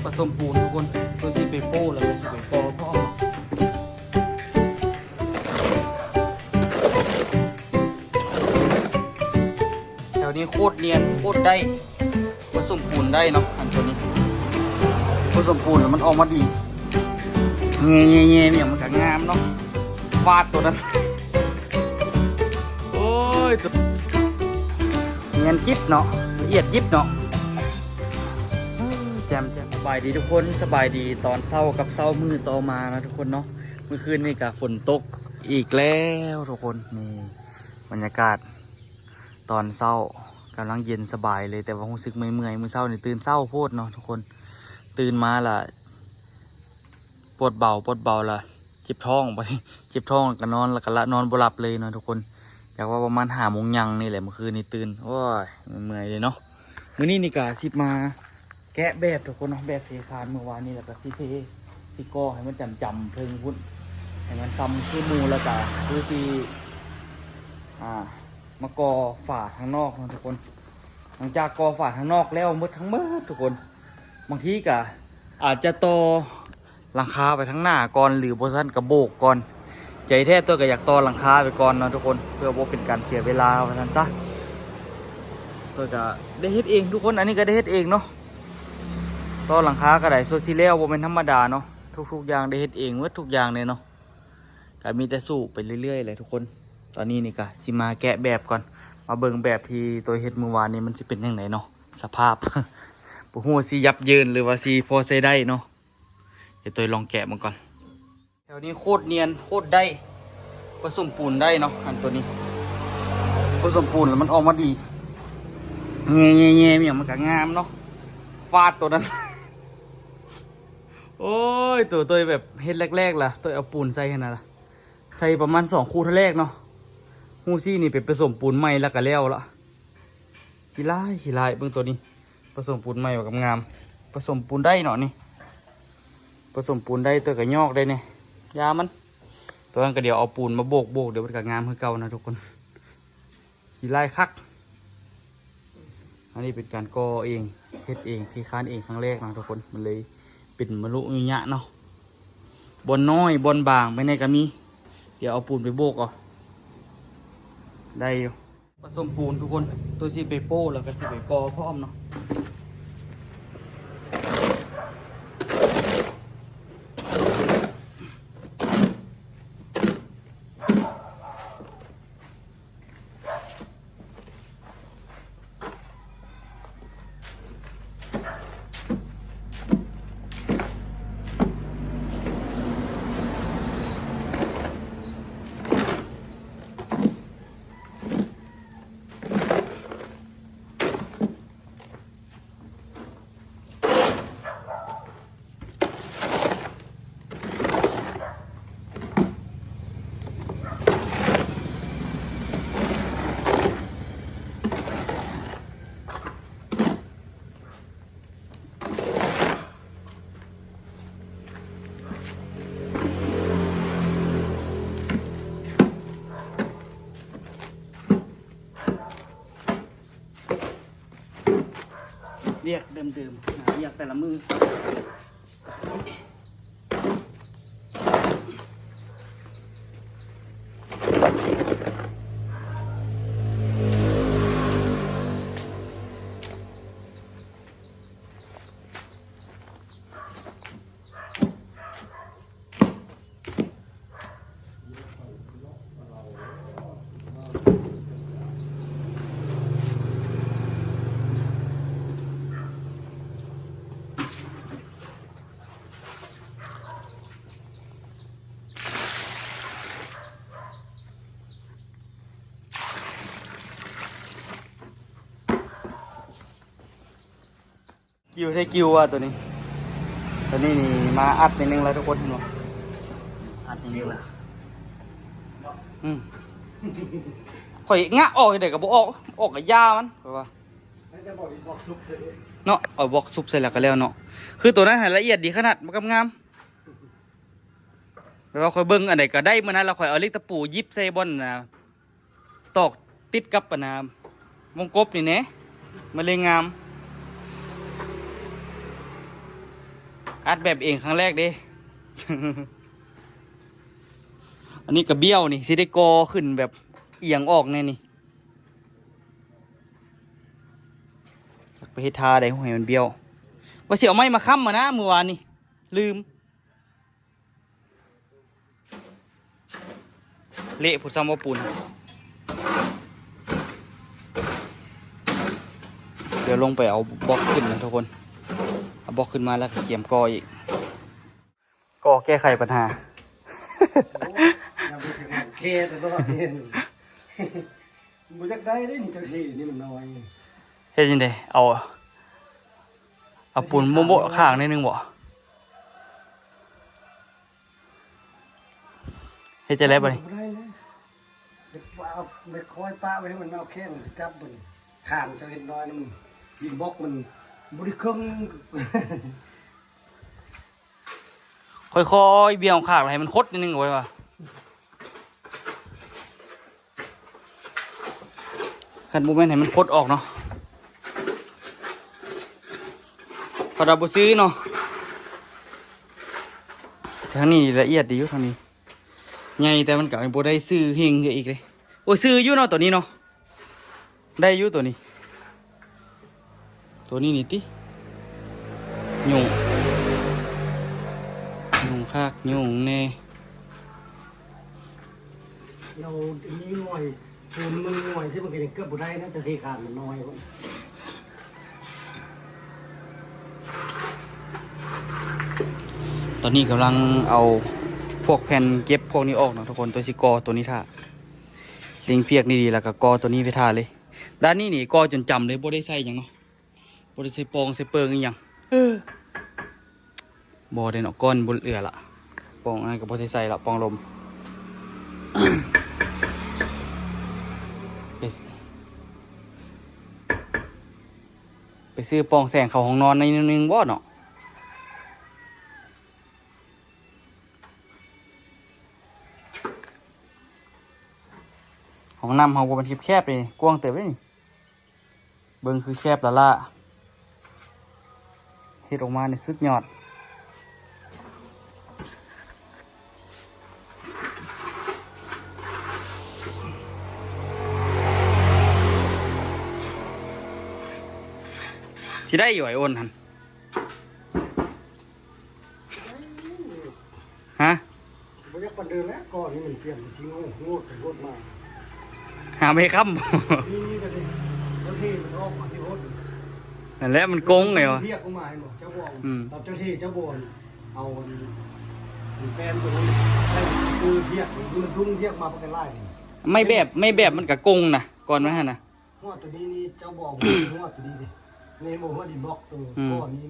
ผสมปูนทุกคนตัวซีเปโป้แล้วก็ซีเปโป้พ่อแถวนี้โคตรเนียนโคตรได้ผสมปูนได้เนาะอันตัวนี้ผสมปูนแล้วมันออกมาดีเงี้ยเนี่ยมันก็งามเนาะฟาดตัวนั้นโอ้ยตัวเนียนจิ๊บเนาะละเอียดยิบเนาะแจมสบายดีทุกคนสบายดีตอนเศร้ากับเศร้ามือต่อมานะทุกคนเนาะเมื่อคืนนี่กับฝนตกอีกแล้วทุกคนนี่บรรยากาศตอนเศร้ากำลังเย็นสบายเลยแต่ว่ารู้สึกเมื่อยมือเศร้านี่ตื่นเศร้าโพดเนาะทุกคนตื่นมาล่ะปวดเบาล่ะเจ็บท้องไปเจ็บท้องก็นอนแล้วก็ละนอนบ่หลับเลยเนาะทุกคนจากว่าประมาณ5 โมงยังนี่แหละเมื่อคืนนี่ตื่นโอ้ยเมื่อยเลยเนาะมื้อนี้นี่กะสิมาแกะแบบทุกคนเนาะแบบสีคานเมื่อวานนี้แล้วก็สิเทสิก่อให้มันจำเพิ่งพุ่นให้มันซ้ำคือมูแล้วก็คือสิมากอฝาทางนอกนะทุกคนหลังจากกอฝาทางนอกแล้วหมดทุกคนบางทีก็อาจจะต่อหลังคาไปทั้งหน้าก่อนหรือโบซันกระโบกก่อนใจแท้ตัวก็อยากต่อหลังคาไปก่อนนะทุกคนเพื่อว่าเป็นการเสียเวลาเพราะนั้นซะตัวก็ได้เฮ็ดเองทุกคนอันนี้ก็ได้เฮ็ดเองเนาะต่อหลังคาก็ได้โซซิเลียว่าเป็นธรรมดาเนาะทุกอย่างได้เฮ็ดเองหมดทุกอย่างเลยเนาะก็มีแต่สู้ไปเรื่อยๆเลยทุกคนตอนนี้นี่ก็สิมาแกะแบบก่อนมาเบิ่งแบบที่ตัวเฮ็ดเมื่อวานนี้มันสิเป็นยังไงเนาะสภาพ บ่ฮู้สิยับเยินหรือว่าสิพอใช้ได้เนาะเดี๋ยวตัวลองแกะมันก่อนแถวนี้โคตรเนียนโคตรได้ผสมปูนได้เนาะอันตัวนี้ผสมปูนแล้วมันออกมาดีเงี้ยเนี่ยมันก็งามเนาะฟาดตัวนั้น โอ้ยตัวแบบเฮ็ดแรกๆล่ะตัวเอาปูนใส่ขนาดล่ะใส่ประมาณ2 คู่เท่าแรกเนาะฮู้ซี่นี่เป็นผสมปูนใหม่แล้วก็แล้วละขี้ลายเบิ่งตัวนี้ผสมปูนใหม่กับงามผสมปูนได้เนาะนี่ผสมปูนได้ตัวกับยอกได้เนี่ยยามันตัวนั้นก็เดี๋ยวเอาปูนมาโบกเดี๋ยวมันก็งามคือเก่านะทุกคนขี้ลายคักอันนี้เป็นการก่อเองเฮ็ดเองที่ค้านเองครั้งแรกนะทุกคนมันเลยเป็นมะลุยะเนาะบนน้อยบนบางไม่ในก็มีเดี๋ยวเอาปูนไปโบกได้อยู่ผสมปูนทุกคนตัวซีเปโป้แล้วก็ซีเปกอพร้อมเนาะเรียกเดิมเรียกแต่ละมือกิวใช้กิวอ่ะตัวนี้นี่มาอัดนิดนึงแล้วทุกคนเห็นไหมอัดนิดนึงแล้วข่อยงะออกเด็กกับออกกับยามันเพราะว่าเนาะเอาบอกซุปใส่แล้วก็แล้วเนาะคือตัวนั้นละเอียดดีขนาดมันงามแปลว่าข่อยเบิ้งอันไหนก็ได้เมื่อนั้นเราข่อยเอาเล็กตะปูยิบใส่บนนะตอกติดกับปะนะวงกบนี่เนะมันเลยงาม อัดแบบเองครั้งแรกเด้ อันนี้กระเบี้ยวนี่สิได้กอขึ้นแบบเอียงออกแน่นี่ไปเฮ็ดทาได้ให้มันเบี้ยวว่าสิเอาไม้มาค้ำมานะเมื่อวานนี่ลืมเละผู้ซ้ำว่าปูนเดี๋ยวลงไปเอาบล็อกขึ้นนะทุกคนเอาบล็อกขึ้นมาแล้วก็เกี่ยมกออีกกอแก้ไขปัญหาเคแต่ก็เห็นบุจักได้ได้นี่เจ้าที่นี่มันน้อยเฮ็ดยังไงเอาปูนโมะข้างนิดนึงบ่เฮ็ดจะได้บ่นี่ได้เลยเด็กเอาไปคอยป้าไว้ให้มันเอาแค่มันสิจับมันขามเจ้าเห็นน้อยมันยิงบล็อกมันบริเครื่อง ค่อยๆเบี่ยงข้างให้มันคดนิดนึงเอาไว้ว่าขันบุแม่นให้มันคดออกเนาะพอเราบ่ซื้อเนาะทางนี้ละเอียดดีอยู่ทางนี้ใหญ่แต่มันก็บ่ได้ซื้อเฮงอีกเลยโอ้ยซื้ออยู่เนาะตัวนี้เนาะได้อยู่ตัวนี้นี่ติยุ่งคักยุ่งแน่เราอันนี้หน่อยปูนมันหน่อยใช่มันก็ยังเกือบบ่ได้นะเจ้าที่ขาดมันน้อยคนตอนนี้กำลังเอาพวกแผ่นเก็บพวกนี้ออกเนาะทุกคนตัวสิกอตัวนี้ท่าลิงเพียกนี่ดีแล้วก็กอตัวนี้ไปท่าเลยด้านนี้นี่กอจนจำเลยบ่ได้ใส่หยังเนาะบ่ได้ใส่ปองใส่เปิงอีหยังบ่ได้เนาะก้อนบ่เหลือละปองอันนั้นก็บ่ได้ใส่ละปองลม ไปซื้อปองแสงเขาห้องนอนในนึงบ่เนาะห้องน้ำห้องบันทิบแคบเลยกว้างเติบเลยเบิ่งคือแคบละล่ะเฮ็ดออกมาในสุดยอดสิได้อยู่ไอ้อ้นหันฮะบุจักปันเดินแล้วก่อนนี่มันเปลี่ยนทิ้งโง่ไปโคตรมาหาไม่ค้ำ นี่ก็เลยเจ้าที่มันออกมาที่โคตรนั่นแหละมันโกงไงวะเรียกเข้ามาให้หมดเจ้าบอกตอนเจ้าที่เจ้าบนเอาแฟนตัวนั้นให้ซื้อเรียกมันรุ่งเรียกมาเป็นไล่ไม่แบบมันกะโกงนะก่อนไหมฮะนะหัวตัวนี้นี่เจ้าบอกหัวตัวนี้ดิในโมหัวดินบล็อกตัวก้อนนี้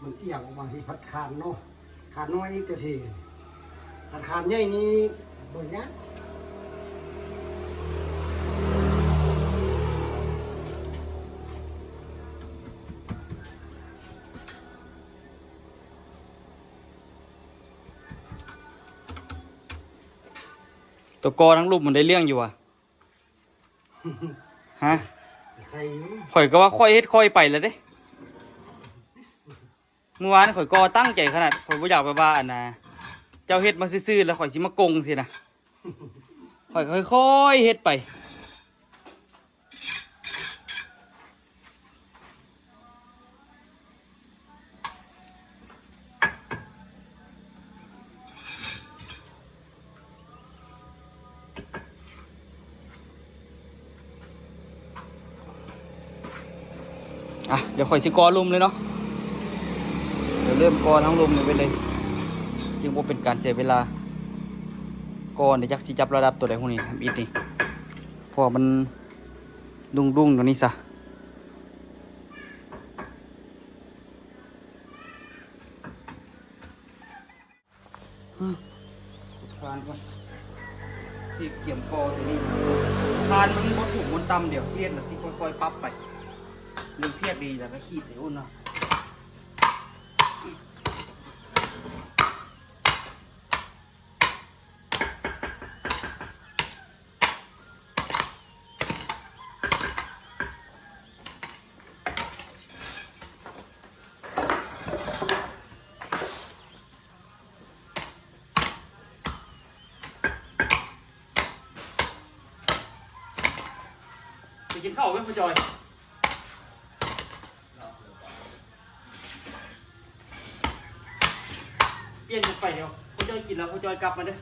มันเอียงออกมาที่พัดคานเนาะคานน้อยเจ้าที่คานใหญ่นี้บนนี้ตัวกอทั้งรูปมันได้เรื่องอยู่วะฮะข่อยก็ว่าค่อยเฮ็ดค่อยไปแล้วเด้เมื่อวานข่อยกอตั้งใจขนาดข่อยบ่อยากไปบ้านนะเจ้าเฮ็ดมาซื่อๆแล้วข่อยสิมาโกงสินะข่อยค่อยๆเฮ็ดไปเดี๋ยวข่อยสิกอลุมเลยเนาะเดี๋ยวเริ่มกอทั้งลุมเลยไปเลยจึงว่าเป็นการเสียเวลากอเดี๋ยวจักสิจับระดับตัวใดพวกนี้ทำอีกนี่พอมันดุ้งตัวนี้ซะคานก่อนที่เกี่ยมกอตัวนี้คานมันบ่ถูกมันต่ำเดี๋ยวเทียนแล้วสิค่อยๆปรับไปเรื่องเพียกดีแล้วก็ขีดให้อุ่นเนาะ นข้าวไหมพ่อจอยเปลี่ยนกันไปเดี๋ยวพ่อจอยกินแล้วพ่อจอยกลับมาเด้อ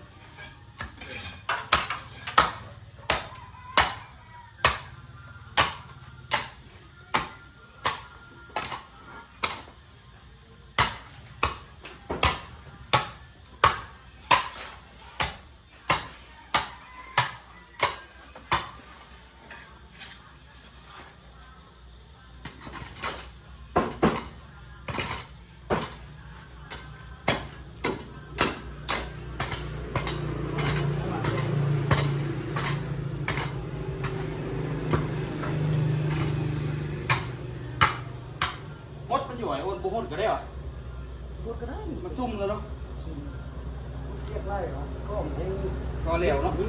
มดมันอยู่ไหนโอนบุหดก็ได้เหรอ พูดก็ได้ มันซุ่มแล้วเนาะ เรียกไล่เหรอก็ผมเอง ก็เหลวเนาะนี่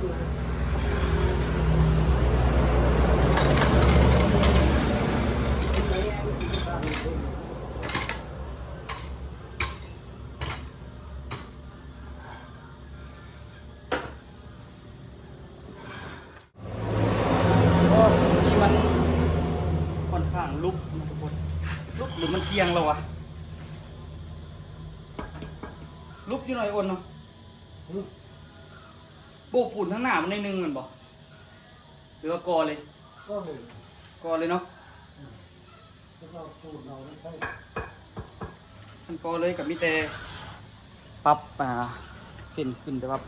มันค่อนข้างลุกนะทุกคนลุกหรือมันเกียงเราวะลุกอยู่หน่อยโอนเนาะโบกปุ่นทั้งหน้ามันในนึงมันบอกหรือว่ากอเลย ก็เลย กอเลยเนาะ แล้วก็พูดเราไม่ใช่ มันกอเลยกับมิเตปรับเส้นขึ้นแต่ว่า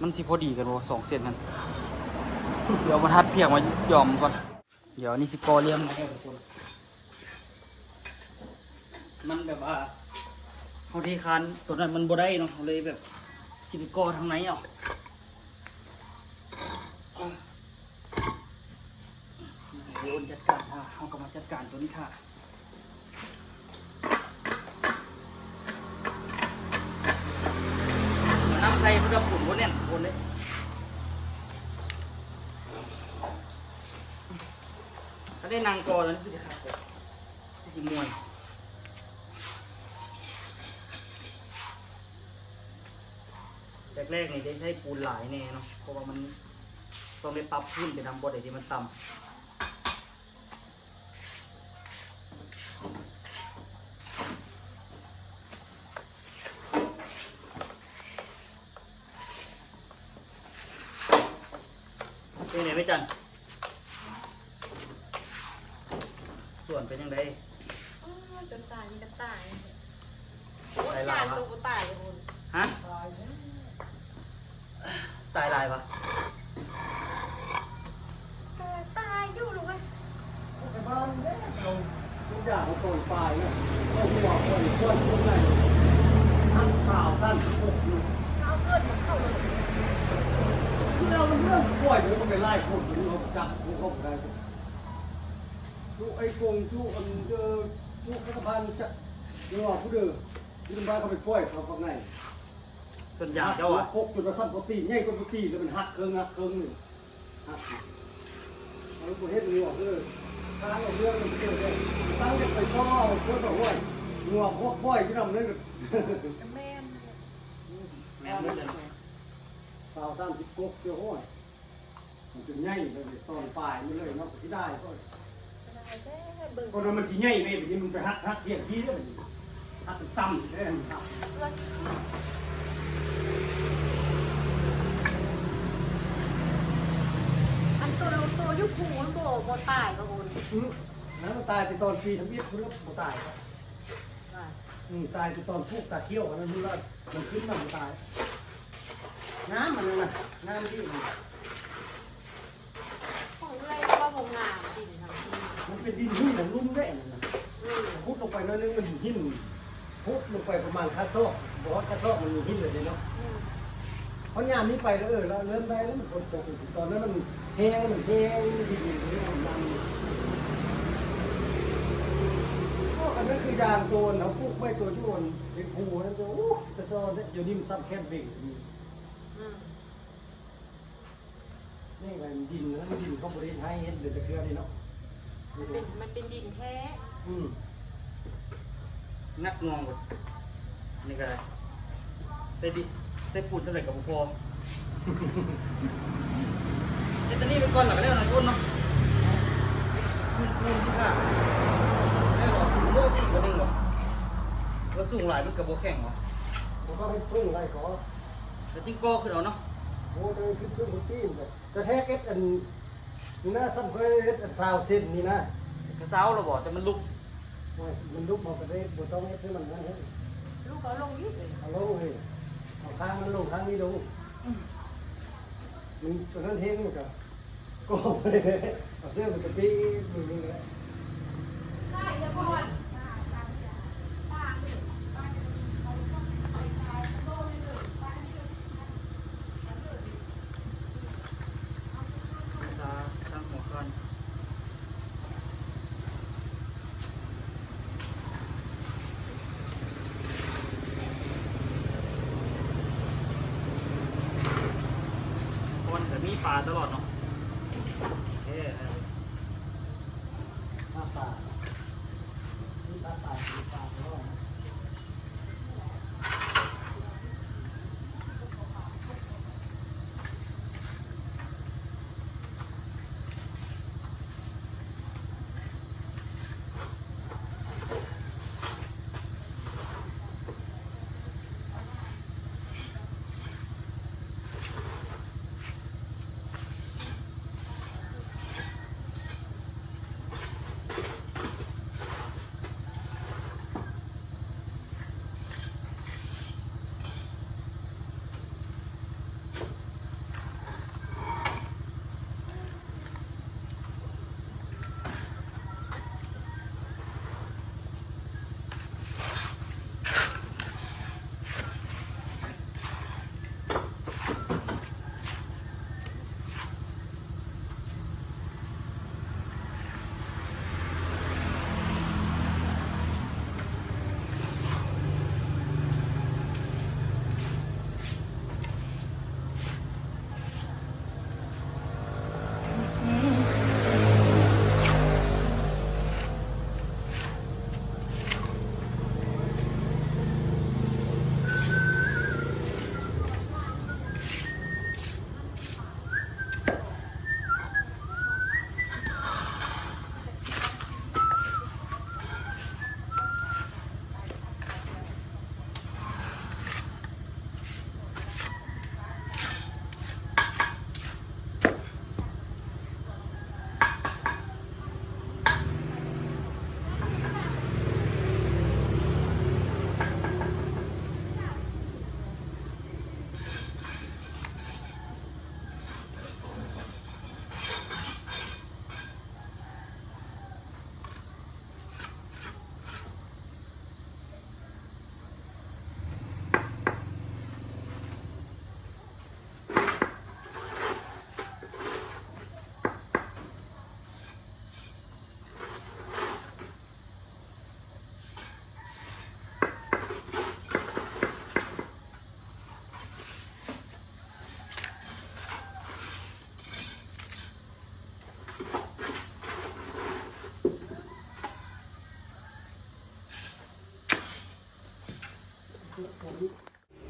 มันสิพอดีกันวะ2 เส้นนั้นเดี๋ยวมาทัดเพียงมายอมก่อนเดี๋ยวนี่สิกอเลี้ยงนะทุกคนมันแบบว่าเขาที่คันส่วนนั้นมันบ่ได้เนาะเขาเลยแบบสิไปกอทางไหนอ่ะเดี๋ยวจัดการท่าเขาก็มาจัดการตัวนี้ท่าน้ำไทยมันจะขุ่นวนเนี่ยวนเลยถ้าได้นางกอแล้วนี่คือจะขาดเลยจะมวนแรกๆนี่ได้ใช้ปูนหลายแน่เนาะเพราะว่ามันต้องได้ปรับขึ้นไปทำบดไอ้ที่มันต่ำเป็นไงไม่จันส่วนเป็นยังไง จนตายมีกระต่าย ตายลายวะ ตัวตายเลยคุณ ฮะตายลายวะ ตายอยู่หรือไง แต่บ้านเนี่ยเราทุกอย่างเราโตปลายเนี่ยเราหัวคนคนไหนทั้งข่าวสั้นพวกอยู่ เช้าเกิดมันเข้าเลย ที่เราเรื่องป่วยเดี๋ยวก็ไปไล่คนถึงเราจับผู้เข้าไปทุกไอ้กงทุกอันเจอทุกรัฐบาลจะเรื่องผู้เดือที่รัฐบาลเขาไปป่วยเขาฝั่งไหน ส่วนใหญ่เจ้าอ่ะ พกจุดประสันปกติง่ายกว่าปกติแล้วมันหักเครื่องหนึ่งหักเอาไปเฮ็ดงัวทางเอาเรื่องมันเกิดเลยตั้งไปซ่อเพื่อบอกว่างัวพวกป่วยที่ทำนั่น แม่น แม่ไม่เดิน สาว30กบเจ้าห้อยมันจะง่ายเลยตอนปลายมันเลยเนาะสิได้ก็ ได้แต่เบิ่ง ก็มันสิง่ายเลยแบบนี้มันไปหักเพียงที่แล้วมันหักต่ำเลยครับ เชื่อสิอันตัวยุคผูมันโบตายก็คุณ แล้วมันตายไปตอนปีทำเบียดคุณแล้วมันตายครับตายไปตอนพวกตาเขี้ยวอันนั้นมันว่ามันขึ้นมามันตายน้ำมันนะน้ำที่มัน ของอะไรว่าโรงงานดินทางที่ มันเป็นดินหินของลุ่มได้นะพุดลงไปน้อยนึงมันหินพุดลงไปประมาณคาซอกบอกว่าคาซอกมันมีหินเลยเนาะเพราะยามนี้ไปแล้วเราเริ่มได้แล้วมันคนตกตอนนั้นมันแห้งดินมันดังก็อันนั้นคือยางโดนเขาพูกไม่ตัวที่โดนเป็นภูนั่นตัวแต่ตอนนี้เดี๋ยวนี้มันซ้ำแคมเบงนี่ไงดินแล้วดินเขาบริให้เห็นเดือดเครือนี่เนาะ มันเป็นดินแท้ นักงวงหมดนี่ก็ได้ใส่ปูนเท่าไหร่กับพอไอ้ตัวนี้เป็นก้อนหลักก็ได้หน่อยก้นเนาะ ขึ้นคูณที่ห้าได้หรอสูงโลสี่กว่านึงหรอแล้วสูงหลายมันกับโบแข่งหรอ ผมก็ให้ซึ่งไรก็ แต่ติ้งโก้ขึ้นเอาเนาะ โอ้ยขึ้นซึ่งคนปีนกระแทกเอ็ดอันนี่นะซ้ำเคยเอ็ดอันซาวเส้นนี่นะ กระเซ้าเราบอกแต่มันลุก มันลุกมาประเทศบนต้องเอ็ดให้มันนั่นให้ ลูกเขาลงยึดเลย เอาลงเลยเอาข้างมันลงข้างนี้ลงมันตอนนั้นเฮงมันก็โก้เลยเอาเสื้อมันกระปีมือเลย ได้เดี๋ยวก่อน ตาตั้งหัวคันคนแต่มีปลาตลอดเนาะเอ๊ะ หน้าตาที่ตาตาที่ตาเพราะ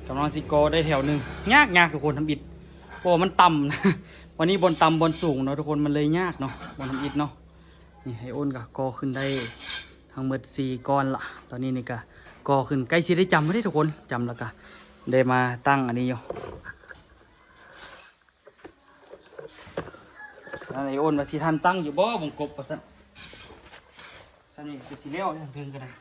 กำลังสิโกได้แถวหนึ่งยากทุกคนทำอิฐเพราะว่ามันต่ำนะ วันนี้บนต่ำบนสูงเนาะทุกคนมันเลยยากเนาะบนทำอิฐเนาะนี่ให้อ้นกับกอขึ้นได้ทั้งหมด4ก้อนละตอนนี้นี่ก็กอขึ้นใกล้สิได้จำไม่ได้ทุกคนจำแล้วก็ได้มาตั้งอันนี้อยู่แล้วไอ้อ้นว่าสิทันตั้งอยู่บ่บงกบว่าซั่นท่านนี่คือสิเลี้ยวอย่างถึงกันนะ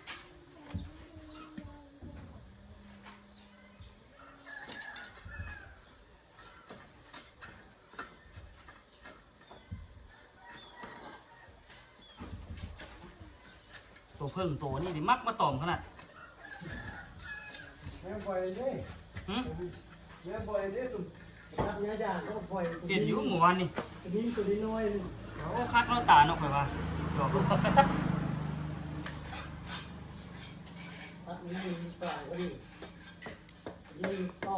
ตัวเพิ่งตัวนี่ดิมักมาตอมขนาด แม่ปล่อยเด้ หึ แม่ปล่อยเด้ตุ่มตัดเนื้อยางก็ปล่อย เห็นอยู่เมื่อวานนี่ ตัวนี้น้อย โอ้คัดน้อยตาเนาะไปว่าดอก ตัดนี่สายก็ดีนี่ต่อ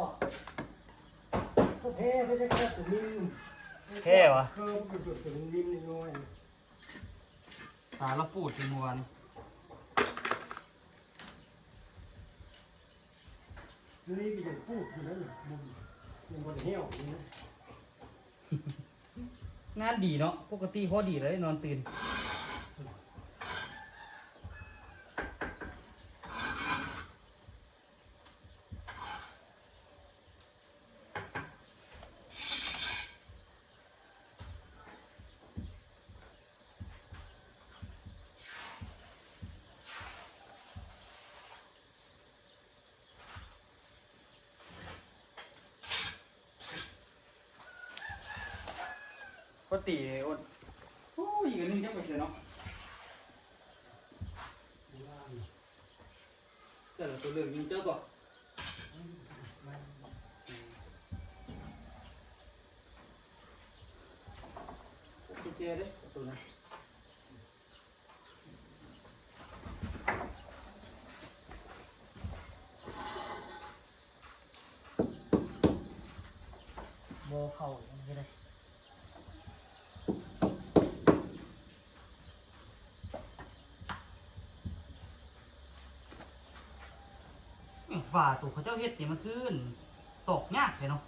ก็เท่ไม่ได้แค่ตัวนี้ แค่วะ เพิ่มเป็นจุดตัวนี้น้อย ตาเราปูดถึงเมื่อวานนี่ นี่ก็ยังพูดอยู่นั่นบุญยังบนเหี้ยวนี่ งานดีเนาะปกติพอดีเลยนอนตื่น ก็ตีอ้นโอ้ยอีกอันนึงจะไปเสียเนาะเจ้าตัวเหลืองยิงเจ้าตัวเจ๊ได้ตัวนั้นโบเข่าไม่ได้ฝ่าตัวเขาเจ้าเฮ็ดนี่มันขึ้นตกยากเลยเนาะ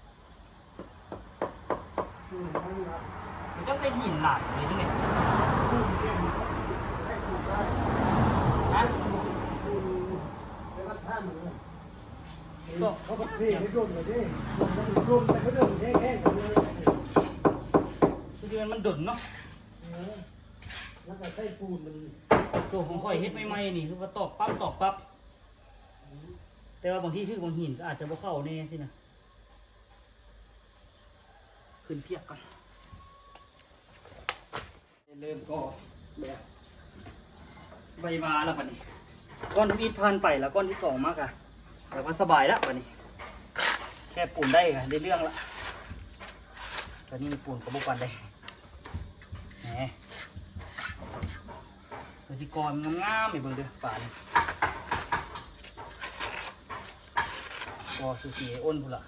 เขาเจ้าใส่หินหลายเลยที่ไหนฮะก็เขาก็เทให้โดนเลยดิโดนแต่เขาโดนแห้งๆเลย คือเดือนมันดุนเนาะ แล้วก็ใส่ปูนมัน ตัวของข่อยเฮ็ดใหม่ๆนี่คือว่าตอกปั๊บตอกปั๊บแต่ว่าบางที่คือบางหินก็อาจจะบ่เข้าแน่สินะขึ้นเทียบกันเริ่มก็แบบใบมาแล้วปะนี่ก้อนที่ผ่านไปแล้วก้อนที่สองมากอะแต่ว่าสบายแล้วปะนี่แค่ปูนได้ค่ะได้เรื่องละตอนนี้ปูนกับบุกวันได้แหมกสิกรงามๆไปเบิ่งเด้อป่านก็สุสีอ้นพุ่นละ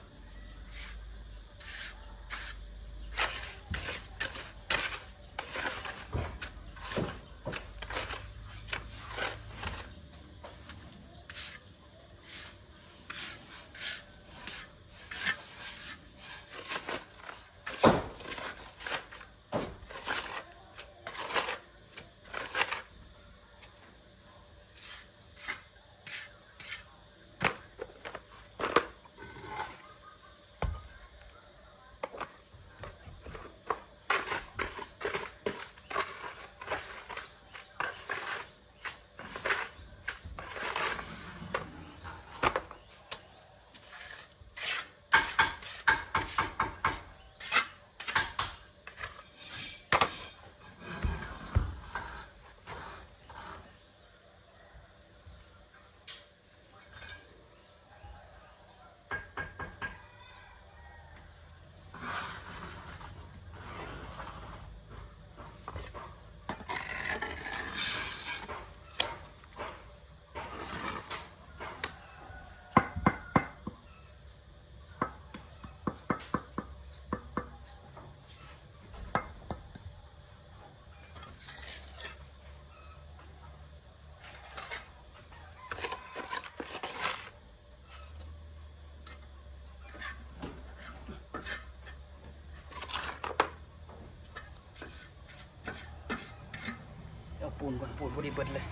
เอาปูนก่อนปูนพอดีเบิดเลย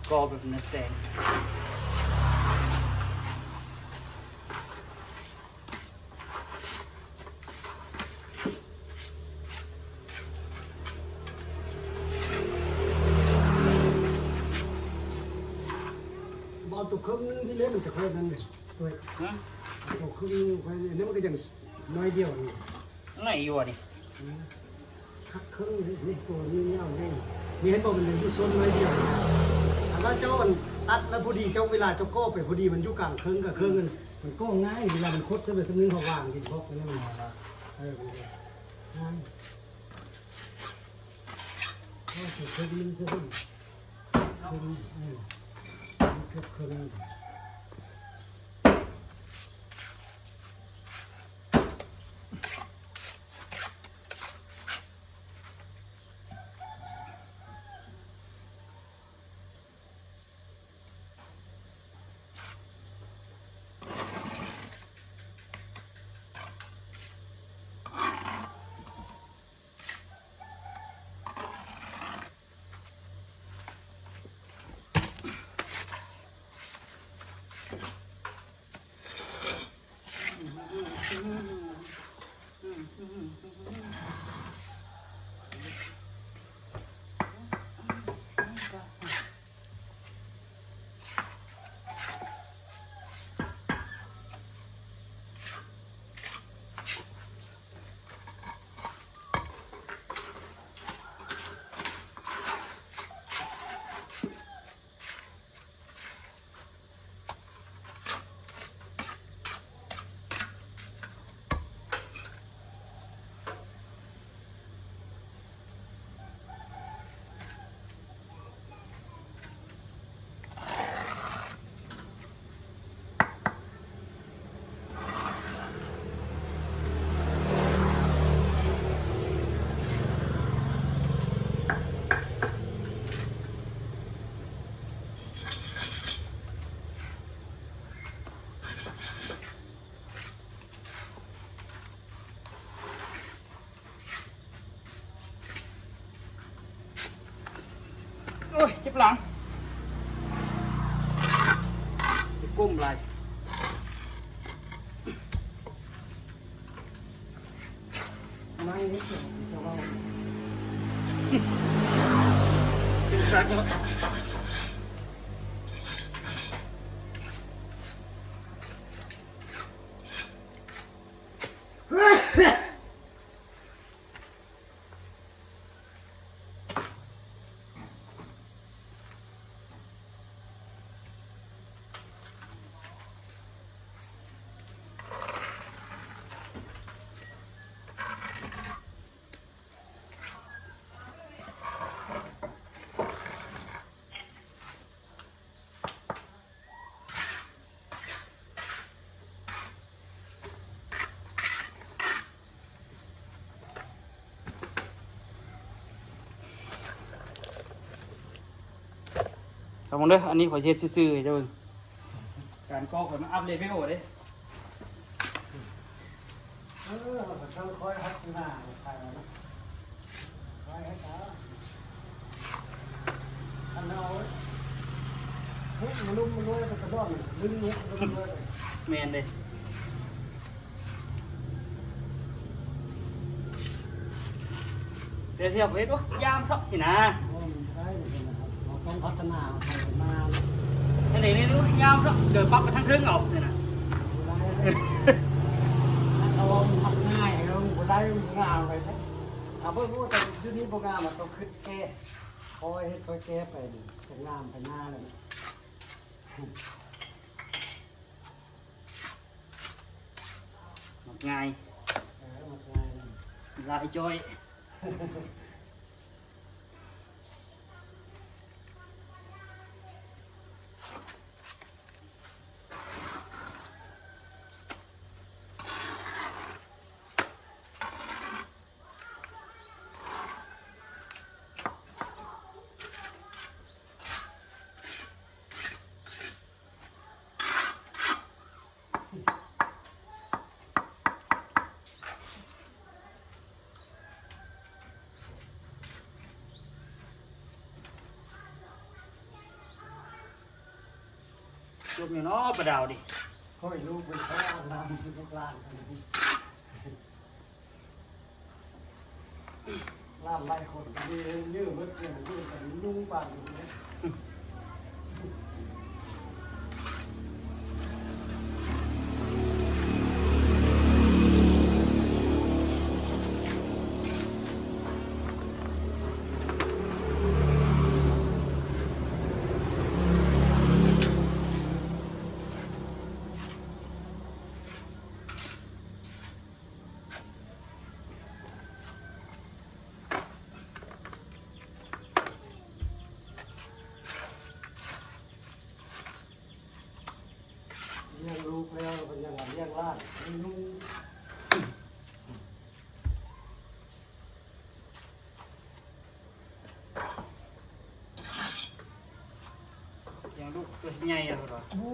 ก็แบบนั้นแสงบอลตัวครึ่งนึงที่เล่นมันจะเคยนั่นเลยตัว ฮะ ตัวครึ่งไปเนี่ยมันก็ยังน้อยเดียวนี่ ไหนอยู่อ่ะนี่ คักครึ่งนี่ตัวนี้เงาเนี่ยนี่เห็นบอกมันอยู่โซนน้อยเดียวแต่ว่าเจ้ามันตัดแล้วพอดีเจ้าเวลาเจ้าโก้ไปพอดีมันอยู่กลางครึ่งกับครึ่งมันโก้ง่ายเวลามันคดจะเป็นสำนึกเขาวางกินพกนี่มันง่ายก็สุดท้ายมันจะเป็นครึ่ง คลิปหลังจะก้มไร นั่งนิดเดียวจะว่า เป็นสักแล้วสมมติเด้ออันนี้ขอเช็ดซื่อๆให้เจ้าเบิ่งการก่อขอยมาอัพเลเวลเด้ เขาคอยพัฒนาไปนะคอยให้เขาอันเอาเฮ้ยมันลุ่มมันรวยไปกระโดดลึงลุกมันรวยเลย แมนเลยเดี๋ยวเทียบเวทวะยามครับสินะ ได้เหมือนกันนะครับเราต้องพัฒนาไปมา อันนี้นี่ดูยามครับเดี๋ยวปั๊บไปทั้งครึ่งเอาเนี่ยนะ เราทำง่ายเราได้งานไปนะเอาเพื่อรู้แต่ที่นี้โปรแกรมมันต้องขึ้นแก้คอยให้คอยแก้ไปจะงามไปหน้าเลย ง่าย มันง่าย ลายจอยจบอยู่เนาะประดาวดิ คอยลูกไปเขาลามที่ลูกลานลามไล่คนดียื้อมืดเนี่ยยื้อกันนุ่งปั่นเนี่ย เลี้ยงลูกแล้วเป็นยังไงเลี้ยงล่านนุ่ง อย่างลูกตัวใหญ่อะครับ บู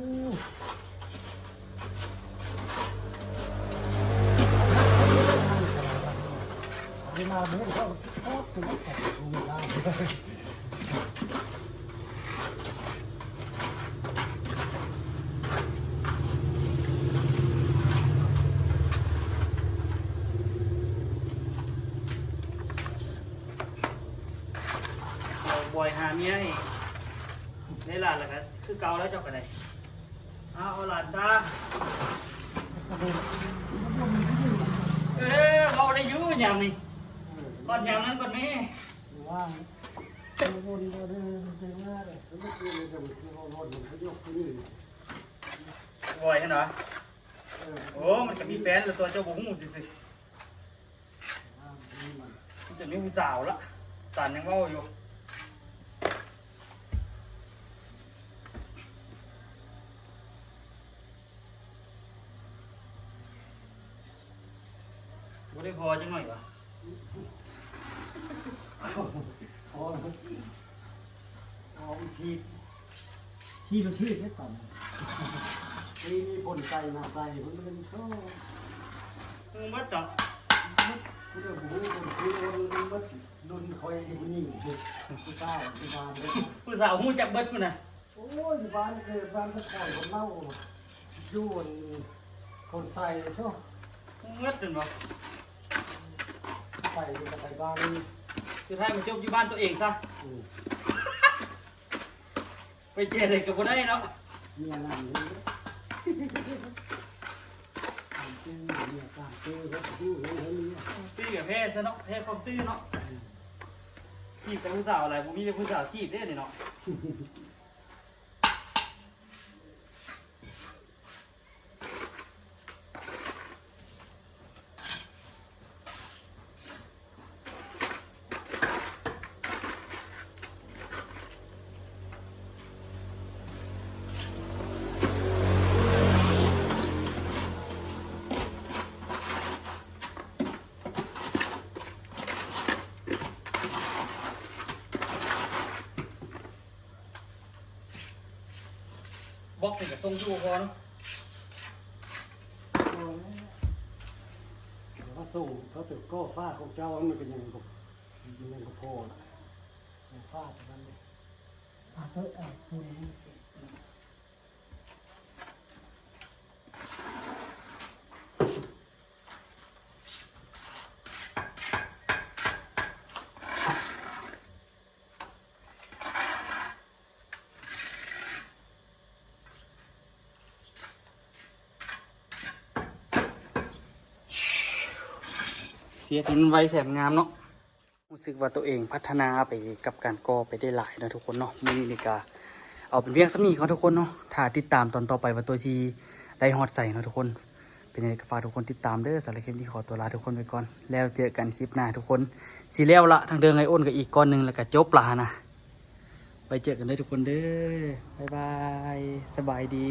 เวลาเดินเข้าโคตรถึงแข็งดูไม่ได้ เราบอยหาเมียให้ได้หลานแล้วกันคือเกาแล้วเจบกันได้เอาหลานซะเราได้อยุ่ยามนี่ก่อนยามนั้นก่อนนี้ ว่าวนก็ได้จริงว่าเลยไม่กินเลยแต่คือวนมันก็ยกขึ้น บอยใช่ไหมโอ้มันก็มีแฟนแล้วตัวเจ้าบุ้งหมูสิมันจะมีผู้สาวละตานยังเว่าอยู่บ่ได้พอจังหน่อยวะ ที่เราที่ได้ก่อนนี่มีผลใจมาใส่มันเป็นช่อ มึงมัดจับ คุณเอ๋บุ้งคุณคือมันดุนคอย อยยิ่งสุดผู้สาวที่บ้านเลย ผู้สาวหูจักเบิดมันนะ โอ้ยอยู่บ้านเกิดบ้านตะคอยคนเล่าอยู่คนใส่ใช่ไหม เงิดเป็นบ่ ใส่กับใส่บ้านนี่ สุดท้ายมันจบอยู่บ้านตัวเองซะ อืม ไปเจออะไรกับบ่ได้เนาะ เมียนั่นนี่ตามตื้อเมียตามตื้อเขาตื้อเฮ้ยเมีย ตื้อกับแพ้ซะเนาะแพ้ความตื้อเนาะจีบกับผู้สาวอะไรผมมีแต่ผู้สาวจีบได้เนาะบล็อกนี่กับทรงชูพอเนาะ เขาส่งเขาตึกก็ฟ้าของเจ้ามันเป็นยังไงกับยังกับพ่อละฟ้าตรงนั้นเลยเถอะคุณ เสียที่มันไวแถมงามเนาะรู้สึกว่าตัวเองพัฒนาไปกับการก่อไปได้หลายนะทุกคนเนาะมือนี่กาเอาเป็นเพียงสำนีเขาทุกคนเนาะถ้าติดตามตอนต่อไปว่าตัวทีได้ฮอตใส่เนาะทุกคนเป็นยังไงก็ฝากทุกคนติดตามเด้อสำหรับคลิปนี้ขอตัวลาทุกคนไปก่อนแล้วเจอกันคลิปหน้าทุกคนสีแล้วละทางเดินไอโอนกับอีกก้อนหนึ่งแล้วก็จบละนะไปเจอกันได้ทุกคนเด้อบ๊ายบายสบายดี